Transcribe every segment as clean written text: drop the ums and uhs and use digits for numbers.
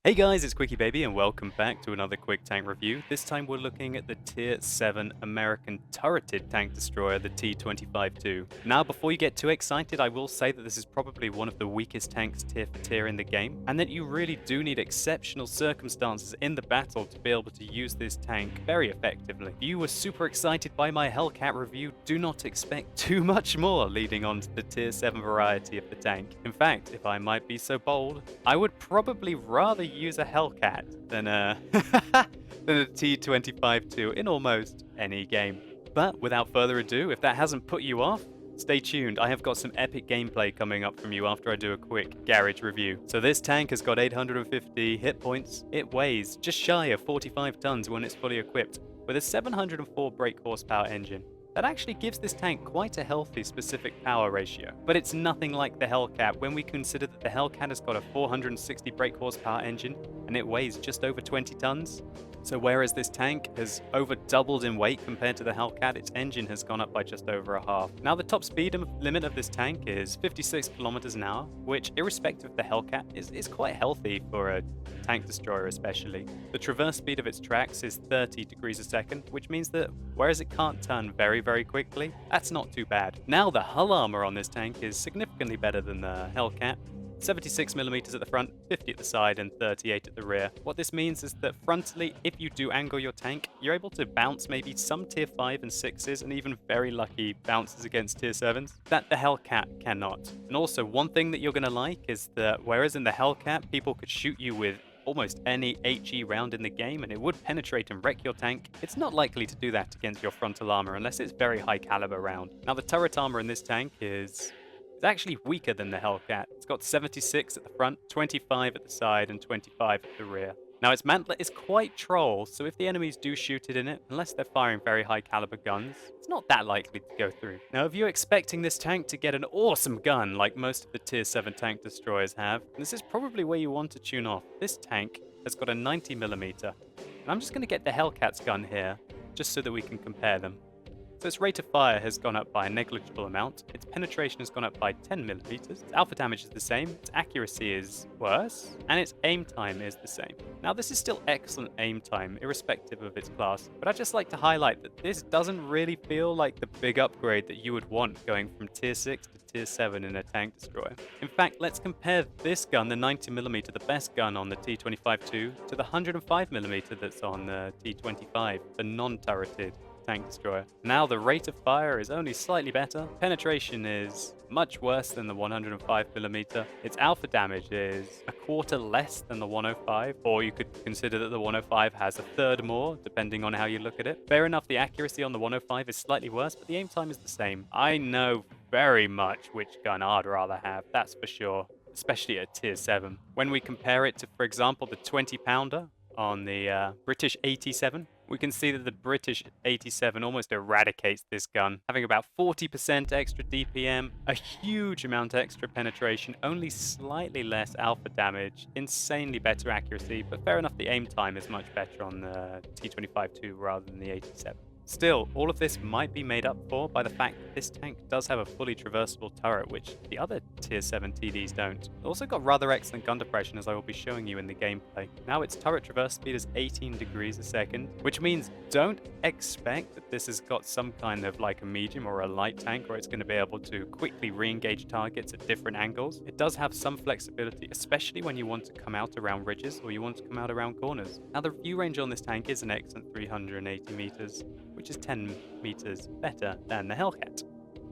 Hey guys, it's QuickyBaby and welcome back to another QuickTank review. This time we're looking at the Tier 7 American turreted tank destroyer, the T25-2. Now before you get too excited, I will say that this is probably one of the weakest tanks tier for tier in the game, and that you really do need exceptional circumstances in the battle to be able to use this tank very effectively. If you were super excited by my Hellcat review, do not expect too much more leading on to the Tier 7 variety of the tank. In fact, if I might be so bold, I would probably rather use a Hellcat than a than a T25-2 in almost any game. But without further ado, if that hasn't put you off, stay tuned. I have got some epic gameplay coming up from you after I do a quick garage review. So this tank has got 850 hit points. It weighs just shy of 45 tons when it's fully equipped, with a 704 brake horsepower engine. That actually gives this tank quite a healthy specific power ratio. But it's nothing like the Hellcat when we consider that the Hellcat has got a 460 brake horsepower engine and it weighs just over 20 tons. So whereas this tank has over doubled in weight compared to the Hellcat, its engine has gone up by just over a half. Now the top speed limit of this tank is 56 kilometers an hour, which irrespective of the Hellcat is quite healthy for a tank destroyer especially. The traverse speed of its tracks is 30 degrees a second, which means that whereas it can't turn very quickly, that's not too bad. Now the hull armor on this tank is significantly better than the Hellcat. 76mm at the front, 50 at the side, and 38 at the rear. What this means is that frontally, if you do angle your tank, you're able to bounce maybe some tier 5 and 6s, and even very lucky bounces against tier 7s, that the Hellcat cannot. And also, one thing that you're going to like is that whereas in the Hellcat, people could shoot you with almost any HE round in the game and it would penetrate and wreck your tank, it's not likely to do that against your frontal armor unless it's very high caliber round. Now the turret armor in this tank is actually weaker than the Hellcat. It's got 76 at the front, 25 at the side, and 25 at the rear. Now its mantlet is quite troll, so if the enemies do shoot it in it, unless they're firing very high caliber guns, it's not that likely to go through. Now if you're expecting this tank to get an awesome gun like most of the tier 7 tank destroyers have, this is probably where you want to tune off. This tank has got a 90mm, and I'm just going to get the Hellcat's gun here, just so that we can compare them. So its rate of fire has gone up by a negligible amount, its penetration has gone up by 10mm, its alpha damage is the same, its accuracy is worse, and its aim time is the same. Now this is still excellent aim time, irrespective of its class, but I'd just like to highlight that this doesn't really feel like the big upgrade that you would want going from tier 6 to tier 7 in a tank destroyer. In fact, let's compare this gun, the 90mm, the best gun on the T25-2, to the 105mm that's on the T25, the non-turreted tank destroyer. Now the rate of fire is only slightly better, penetration is much worse than the 105mm, its alpha damage is a quarter less than the 105, or you could consider that the 105 has a third more, depending on how you look at it. Fair enough, the accuracy on the 105 is slightly worse, but the aim time is the same. I know very much which gun I'd rather have, that's for sure, especially at tier 7. When we compare it to, for example, the 20-pounder on the British 87, we can see that the British 87 almost eradicates this gun, having about 40% extra DPM, a huge amount extra penetration, only slightly less alpha damage, insanely better accuracy, but fair enough, the aim time is much better on the T25-2 rather than the 87. Still, all of this might be made up for by the fact that this tank does have a fully traversable turret, which the other tier 7 TDs don't. It's also got rather excellent gun depression, as I will be showing you in the gameplay. Now its turret traverse speed is 18 degrees a second, which means don't expect that this has got some kind of like a medium or a light tank where it's going to be able to quickly re-engage targets at different angles. It does have some flexibility, especially when you want to come out around ridges or you want to come out around corners. Now the view range on this tank is an excellent 380 meters, which is 10 meters better than the Hellcat.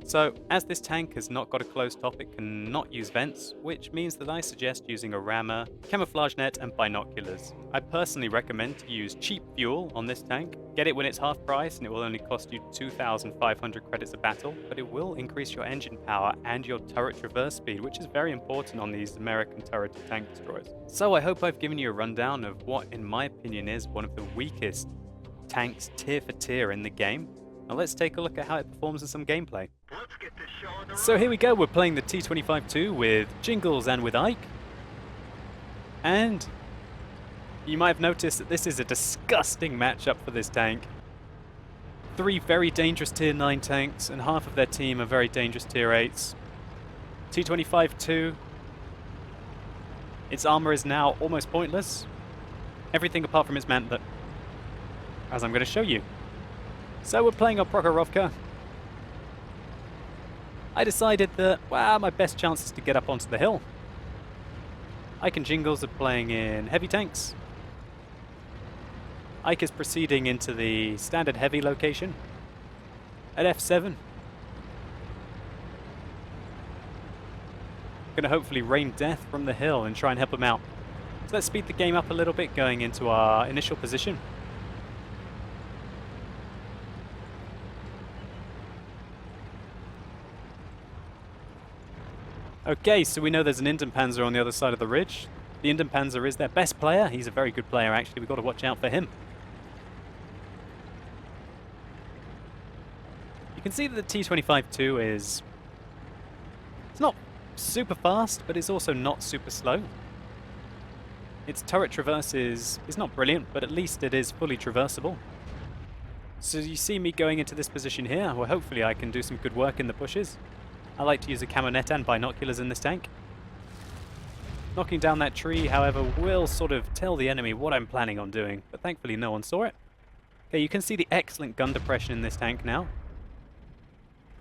So, as this tank has not got a closed top, it cannot use vents, which means that I suggest using a rammer, camouflage net, and binoculars. I personally recommend to use cheap fuel on this tank. Get it when it's half price, and it will only cost you 2,500 credits a battle, but it will increase your engine power and your turret traverse speed, which is very important on these American turreted tank destroyers. So I hope I've given you a rundown of what, in my opinion, is one of the weakest tanks tier for tier in the game. Now let's take a look at how it performs in some gameplay. So here we go, we're playing the T25-2 with Jingles and with Ike. And you might have noticed that this is a disgusting matchup for this tank. 3 very dangerous tier 9 tanks and half of their team are very dangerous tier 8s. T25-2 Its armor is now almost pointless. Everything apart from its mantlet, as I'm going to show you. So we're playing on Prokhorovka. I decided that, well, my best chance is to get up onto the hill. Ike and Jingles are playing in heavy tanks. Ike is proceeding into the standard heavy location at F7. Going to hopefully rain death from the hill and try and help him out. So let's speed the game up a little bit going into our initial position. Okay, so we know there's an Indenpanzer on the other side of the ridge. The Indenpanzer is their best player. He's a very good player, actually. We've got to watch out for him. You can see that the T25-2 is... It's not super fast, but it's also not super slow. Its turret traverse is not brilliant, but at least it is fully traversable. So you see me going into this position here, where hopefully I can do some good work in the bushes. I like to use a camo-net and binoculars in this tank. Knocking down that tree, however, will sort of tell the enemy what I'm planning on doing, but thankfully no one saw it. Okay, you can see the excellent gun depression in this tank now,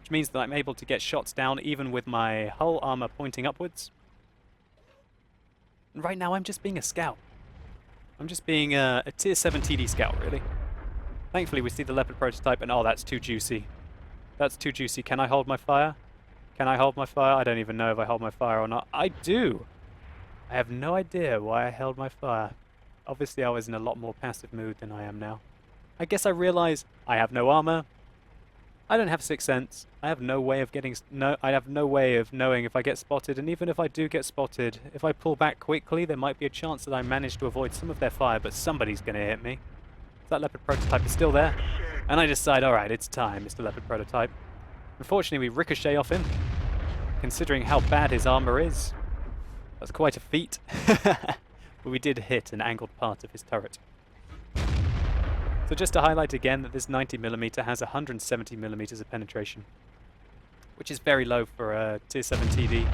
which means that I'm able to get shots down even with my hull armor pointing upwards. And right now I'm just being a scout. I'm just being a tier 7 TD scout, really. Thankfully we see the Leopard prototype and oh, that's too juicy. That's too juicy. Can I hold my fire? Can I hold my fire? I don't even know if I hold my fire or not. I do! I have no idea why I held my fire. Obviously I was in a lot more passive mood than I am now. I guess I realize I have no armor. I don't have sixth sense. I have no way of getting... I have no way of knowing if I get spotted, and even if I do get spotted, if I pull back quickly, there might be a chance that I manage to avoid some of their fire, but somebody's going to hit me. That Leopard prototype is still there, and I decide, alright, it's time, Mr. Leopard prototype. Unfortunately, we ricochet off him, considering how bad his armor is. That's quite a feat. But we did hit an angled part of his turret. So just to highlight again that this 90mm has 170mm of penetration, which is very low for a tier 7 TD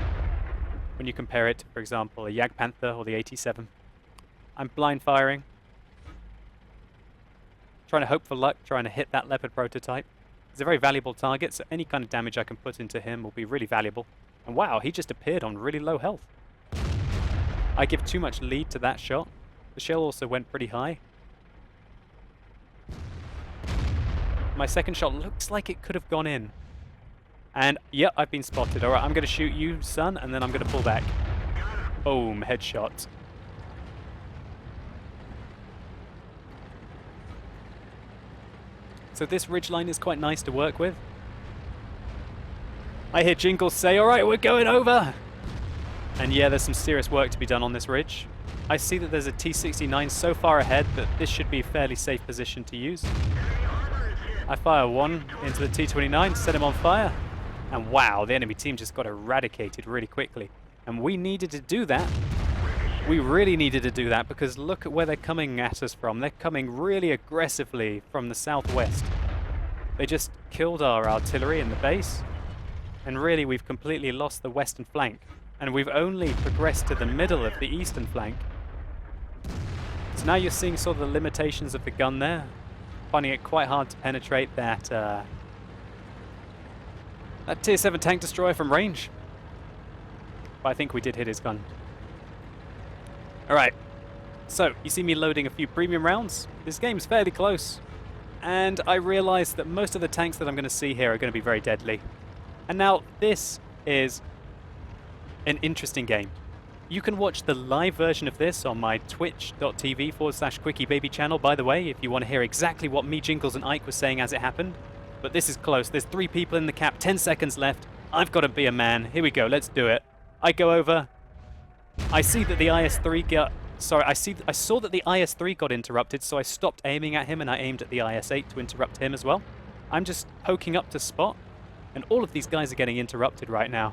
when you compare it to, for example, a Jagdpanther or the 87. I'm blind firing, trying to hope for luck, trying to hit that Leopard prototype. He's a very valuable target, so any kind of damage I can put into him will be really valuable. And wow, he just appeared on really low health. I give too much lead to that shot. The shell also went pretty high. My second shot looks like it could have gone in. And, yep, I've been spotted. Alright, I'm going to shoot you, son, and then I'm going to pull back. Boom, headshot. So this ridgeline is quite nice to work with. I hear Jingles say, alright, we're going over! And yeah, there's some serious work to be done on this ridge. I see that there's a T69 so far ahead that this should be a fairly safe position to use. I fire one into the T29, set him on fire, and wow, the enemy team just got eradicated really quickly. And we needed to do that. We really needed to do that because look at where they're coming at us from. They're coming really aggressively from the southwest. They just killed our artillery in the base, and really we've completely lost the western flank. And we've only progressed to the middle of the eastern flank. So now you're seeing sort of the limitations of the gun there. Finding it quite hard to penetrate that tier 7 tank destroyer from range. But I think we did hit his gun. Alright, so you see me loading a few premium rounds. This game's fairly close. And I realize that most of the tanks that I'm going to see here are going to be very deadly. And now this is an interesting game. You can watch the live version of this on my twitch.tv/QuickyBaby channel, by the way, if you want to hear exactly what me, Jingles, and Ike were saying as it happened. But this is close. There's 3 people in the cap, 10 seconds left. I've got to be a man. Here we go, let's do it. I go over. I see that the IS-3 got... Sorry, I saw that the IS-3 got interrupted, so I stopped aiming at him and I aimed at the IS-8 to interrupt him as well. I'm just poking up to spot, and all of these guys are getting interrupted right now.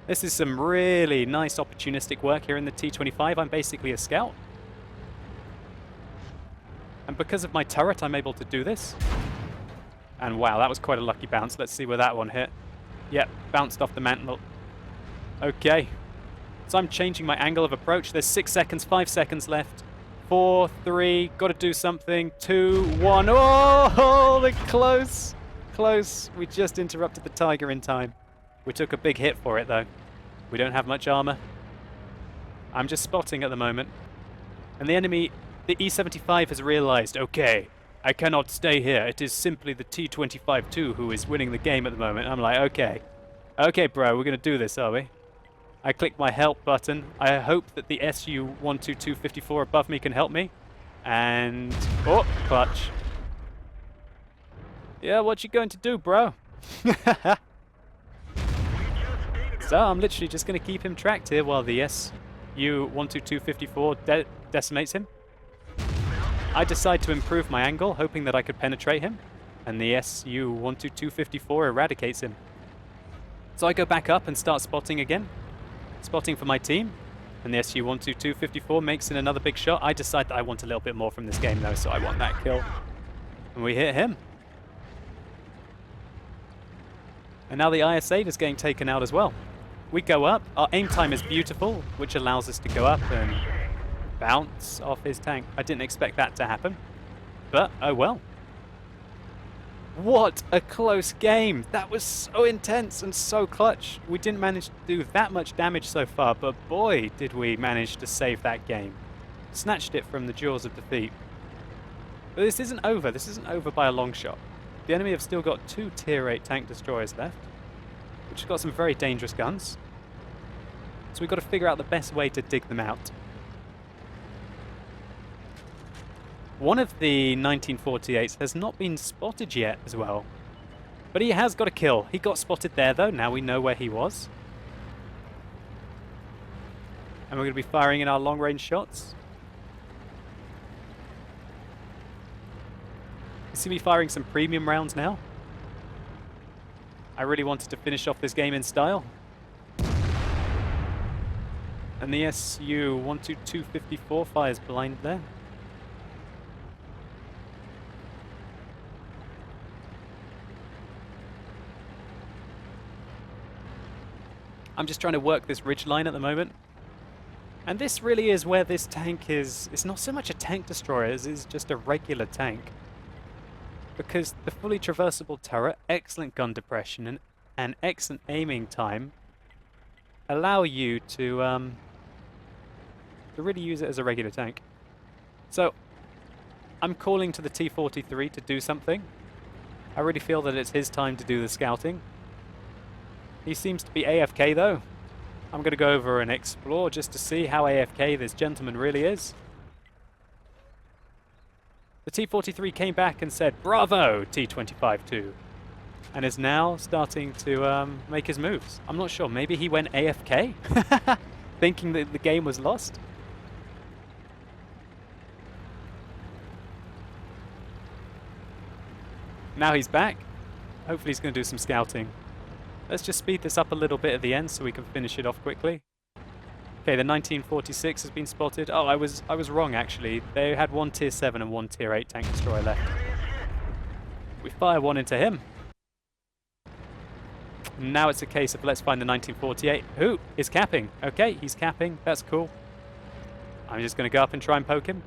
This is some really nice opportunistic work here in the T25. I'm basically a scout. And because of my turret, I'm able to do this. And wow, that was quite a lucky bounce. Let's see where that one hit. Yep, bounced off the mantle. Okay. So I'm changing my angle of approach. There's 6 seconds, 5 seconds left. 4, 3, got to do something. 2, 1. Oh, they're close. Close. We just interrupted the Tiger in time. We took a big hit for it, though. We don't have much armor. I'm just spotting at the moment. And the enemy, the E-75, has realized, okay, I cannot stay here. It is simply the T25-2 who is winning the game at the moment. I'm like, okay. Okay, bro, we're going to do this, are we? I click my help button. I hope that the Su-122-54 above me can help me. And... oh, clutch. Yeah, what you going to do, bro? So I'm literally just going to keep him tracked here while the Su-122-54 decimates him. I decide to improve my angle, hoping that I could penetrate him. And the Su-122-54 eradicates him. So I go back up and start spotting again. Spotting for my team. And the Su-122-54 makes in another big shot. I decide that I want a little bit more from this game though, so I want that kill. And we hit him. And now the IS-8 is getting taken out as well. We go up. Our aim time is beautiful, which allows us to go up and bounce off his tank. I didn't expect that to happen. But, oh well. What a close game. That was so intense and so clutch. We didn't manage to do that much damage so far, but boy, did we manage to save that game. Snatched it from the jaws of defeat. But this isn't over. This isn't over by a long shot. The enemy have still got 2 Tier 8 tank destroyers left, which have got some very dangerous guns. So we've got to figure out the best way to dig them out. One of the 1948s has not been spotted yet as well. But he has got a kill. He got spotted there though. Now we know where he was. And we're going to be firing in our long-range shots. You see me firing some premium rounds now. I really wanted to finish off this game in style. And the Su-122-54 fires blind there. I'm just trying to work this ridge line at the moment. And this really is where this tank is. It's not so much a tank destroyer as it's just a regular tank. Because the fully traversable turret, excellent gun depression, and excellent aiming time allow you to really use it as a regular tank. So I'm calling to the T-43 to do something. I really feel that it's his time to do the scouting. He seems to be AFK though. I'm going to go over and explore just to see how AFK this gentleman really is. The T-43 came back and said, "Bravo, T-25-2," and is now starting to make his moves. I'm not sure, maybe he went AFK, thinking that the game was lost. Now he's back. Hopefully he's going to do some scouting. Let's just speed this up a little bit at the end so we can finish it off quickly. Okay, the 1946 has been spotted. Oh, I was wrong actually. They had 1 Tier 7 and 1 Tier 8 tank destroyer left. We fire one into him. Now it's a case of let's find the 1948. Who is capping? Okay, he's capping. That's cool. I'm just going to go up and try and poke him.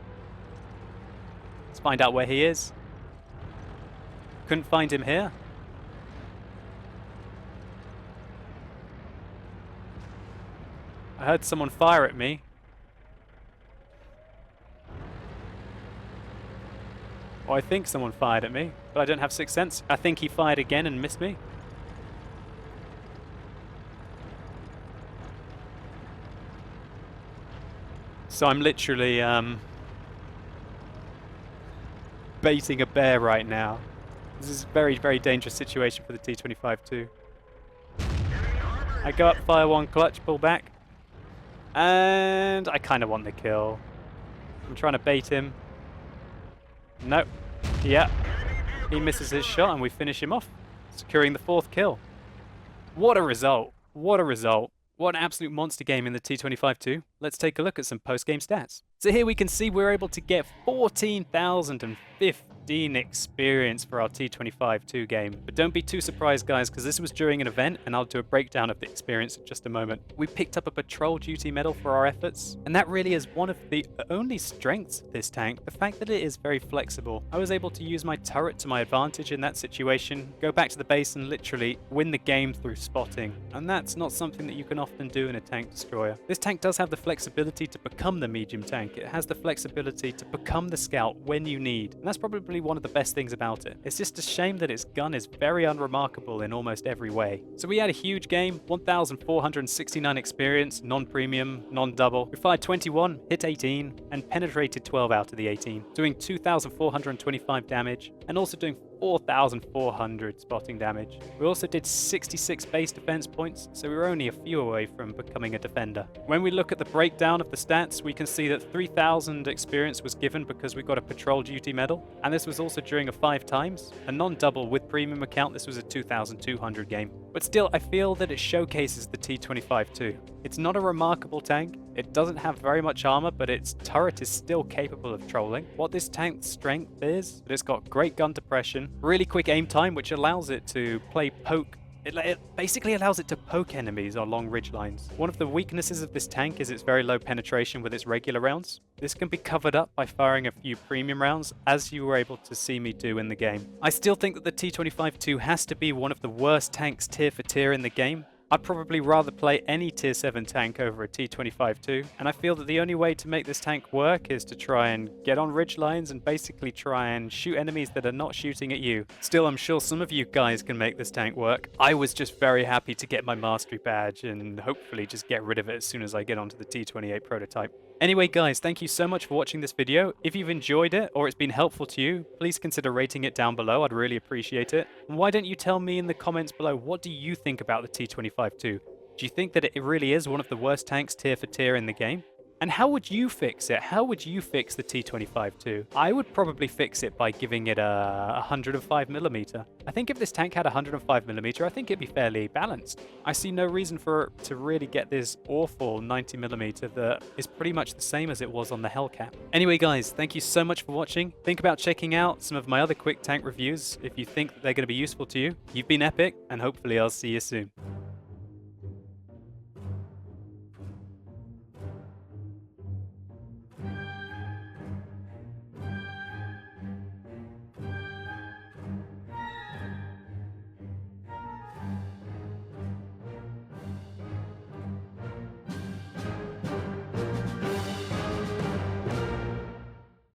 Let's find out where he is. Couldn't find him here. I heard someone fire at me. Or I think someone fired at me, but I don't have sixth sense. I think he fired again and missed me. So I'm literally baiting a bear right now. This is a very, very dangerous situation for the T-25 too. I go up, fire one, clutch, pull back. And I kind of want the kill. I'm trying to bait him. Nope. Yeah. He misses his shot and we finish him off, securing the 4th kill. What a result. What a result. What an absolute monster game in the T25-2. Let's take a look at some post-game stats. So here we can see we're able to get 14,050 15 experience for our T25-2 game. But don't be too surprised, guys, because this was during an event, and I'll do a breakdown of the experience in just a moment. We picked up a patrol duty medal for our efforts, and that really is one of the only strengths of this tank, the fact that it is very flexible. I was able to use my turret to my advantage in that situation, go back to the base and literally win the game through spotting, and that's not something that you can often do in a tank destroyer. This tank does have the flexibility to become the medium tank. It has the flexibility to become the scout when you need, and that's probably one of the best things about it. It's just a shame that its gun is very unremarkable in almost every way. So we had a huge game, 1,469 experience, non-premium, non-double. We fired 21, hit 18, and penetrated 12 out of the 18, doing 2,425 damage, and also doing 4,400 spotting damage. We also did 66 base defense points, so we were only a few away from becoming a defender. When we look at the breakdown of the stats, we can see that 3,000 experience was given because we got a patrol duty medal, and this was also during a 5 times. A non-double with premium account, this was a 2,200 game. But still, I feel that it showcases the T25 too. It's not a remarkable tank, it doesn't have very much armor, but its turret is still capable of trolling. What this tank's strength is that it's got great gun depression, really quick aim time, which allows it to play poke. It basically allows it to poke enemies on long ridge lines. One of the weaknesses of this tank is its very low penetration with its regular rounds. This can be covered up by firing a few premium rounds, as you were able to see me do in the game. I still think that the T25-2 has to be one of the worst tanks tier for tier in the game. I'd probably rather play any tier 7 tank over a T25-2, and I feel that the only way to make this tank work is to try and get on ridge lines and basically try and shoot enemies that are not shooting at you. Still, I'm sure some of you guys can make this tank work. I was just very happy to get my mastery badge and hopefully just get rid of it as soon as I get onto the T28 prototype. Anyway guys, thank you so much for watching this video. If you've enjoyed it or it's been helpful to you, please consider rating it down below. I'd really appreciate it. And why don't you tell me in the comments below, what do you think about the T25-2? Do you think that it really is one of the worst tanks tier for tier in the game? And how would you fix it? How would you fix the T25-2? I would probably fix it by giving it a 105mm. I think if this tank had 105mm, I think it'd be fairly balanced. I see no reason for it to really get this awful 90mm that is pretty much the same as it was on the Hellcat. Anyway guys, thank you so much for watching. Think about checking out some of my other quick tank reviews if you think that they're going to be useful to you. You've been epic, and hopefully I'll see you soon.